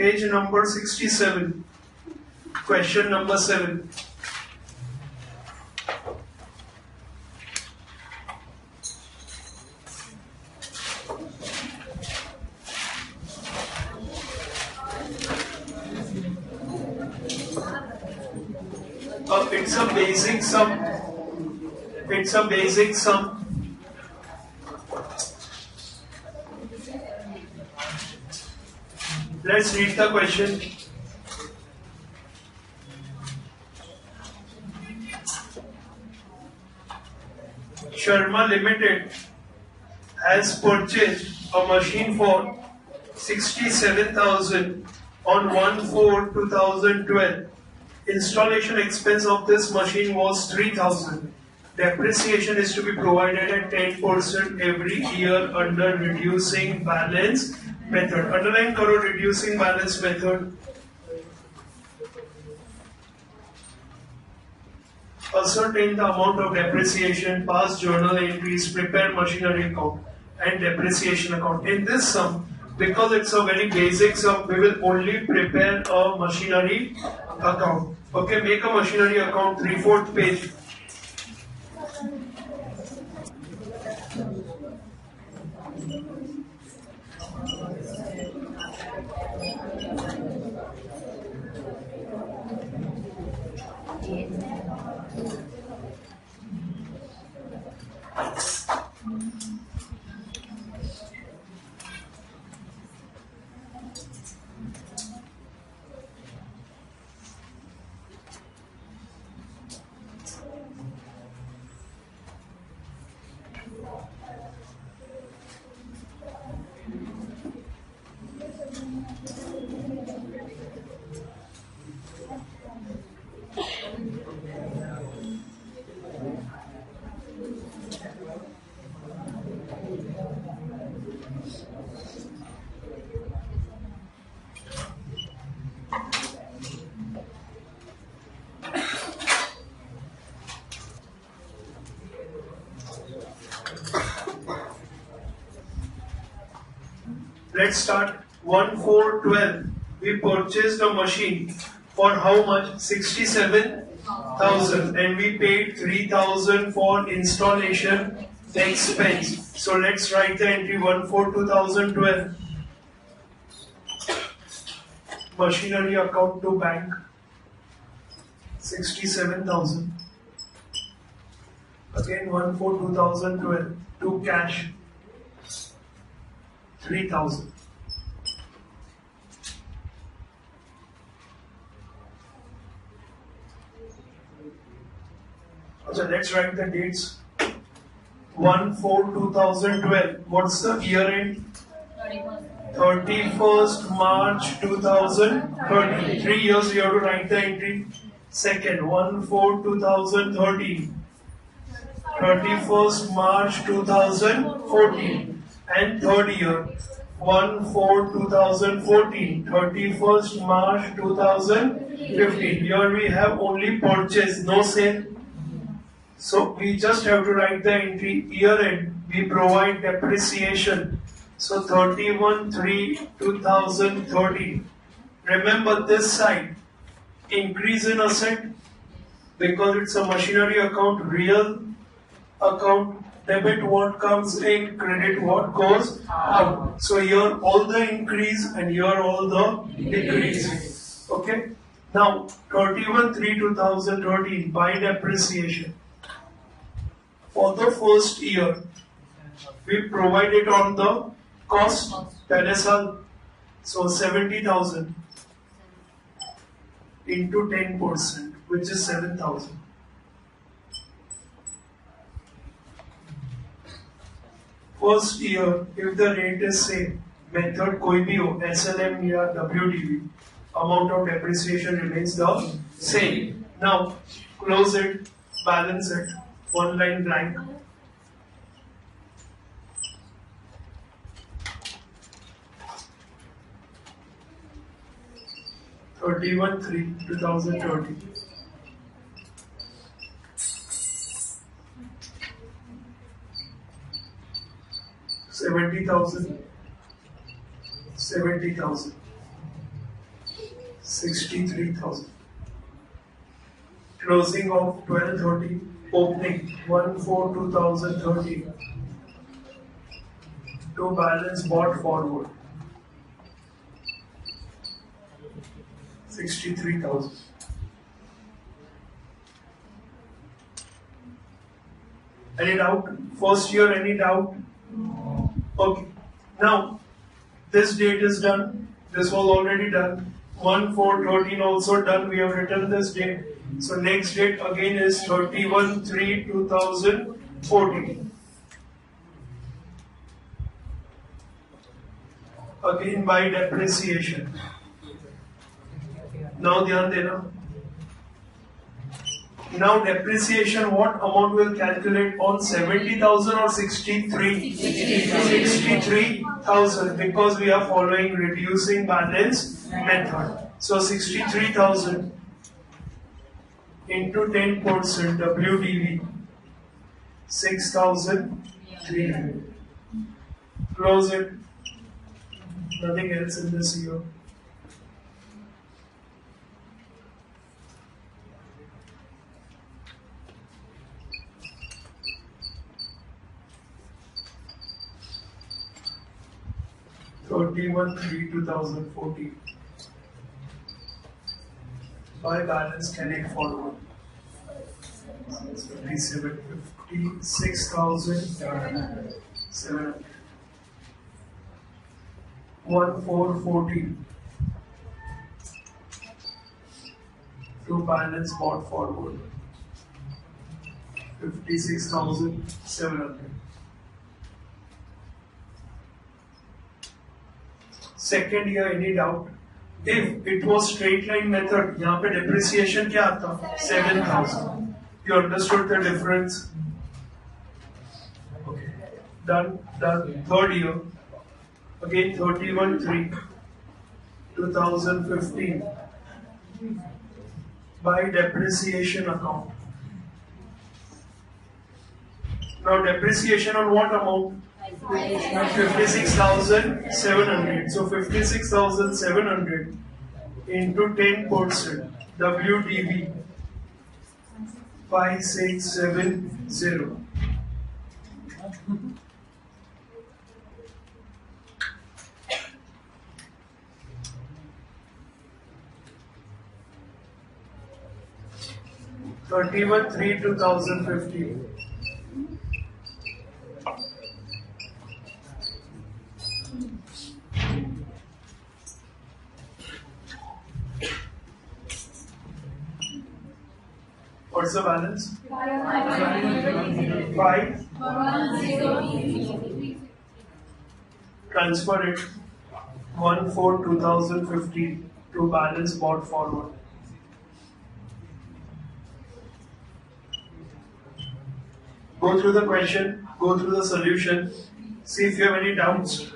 Page number 67. Question number 7. It's a basic sum. It's a basic sum. Let's read the question. Sharma Limited has purchased a machine for 67,000 on 1/4/2012. Installation expense of this machine was 3,000. Depreciation is to be provided at 10% every year under reducing balance method. Underline karo reducing balance method. Ascertain the amount of depreciation, past journal entries, prepare machinery account and depreciation account. In this sum, because it's a very basic sum, we will only prepare a machinery account. Okay, make a machinery account, 3/4 page. Let's start. 1/4/12. We purchased a machine for how much? 67,000, and we paid 3,000 for installation expense. So let's write the entry 1/4/2012. Machinery account to bank 67,000. Again 1/4/2012 to cash 3,000. So let's write the dates. 1/4/2012. What's the year end? 31st March 2013. 3 years you have to write the entry. Second, 1/4/2013. 31st March 2014. And third year, 1/4/2014, 31st March 2015. Here we have only purchase, no sale. So we just have to write the entry year end. We provide depreciation. So 31/3/2013. Remember this side, increase in asset because it's a machinery account, real account. Debit what comes in, credit what goes out. So here all the increase and here all the decrease. Okay. Now 31/3/2013 by depreciation. For the first year, we provide it on the cost, that is all. So 70,000 into 10%, which is 7,000. First year, if the rate is same, method कोई भी हो, SLM या WDV, amount of depreciation remains the same. Now close it, balance it, one line blank. 31/3/2013. $70,000. 63,000. Closing of 12/30, opening 1/4/2013 to balance bought forward 63,000. Any doubt? First year, any doubt? Okay. Now, this date is done. This was already done. 1/4/13 also done. We have written this date. So next date again is 31/3/2014. Again by depreciation. Now ध्यान देना. Now depreciation, what amount will calculate on 70,000 or 63? 63,000, because we are following reducing balance method. So 63,000 into 10% WDV 6,300. Close it. Nothing else in this year. (31/3/2014). By balance carried forward. 56,700. 1/4/14 to balance bought forward 56,700. Second year, any doubt? If it was straight line method, यहाँ पे depreciation क्या आता? 7,000. You understood the difference? Okay. Done. Third year. Again 31/3/2015 by depreciation account. Now depreciation on what amount? 56,700. So 56,700 into 10% WDV 5,670. (31/3/2015). What's the balance? 5. Transfer it 1/4/2015 to balance bought forward. Go through the question, go through the solution, see if you have any doubts.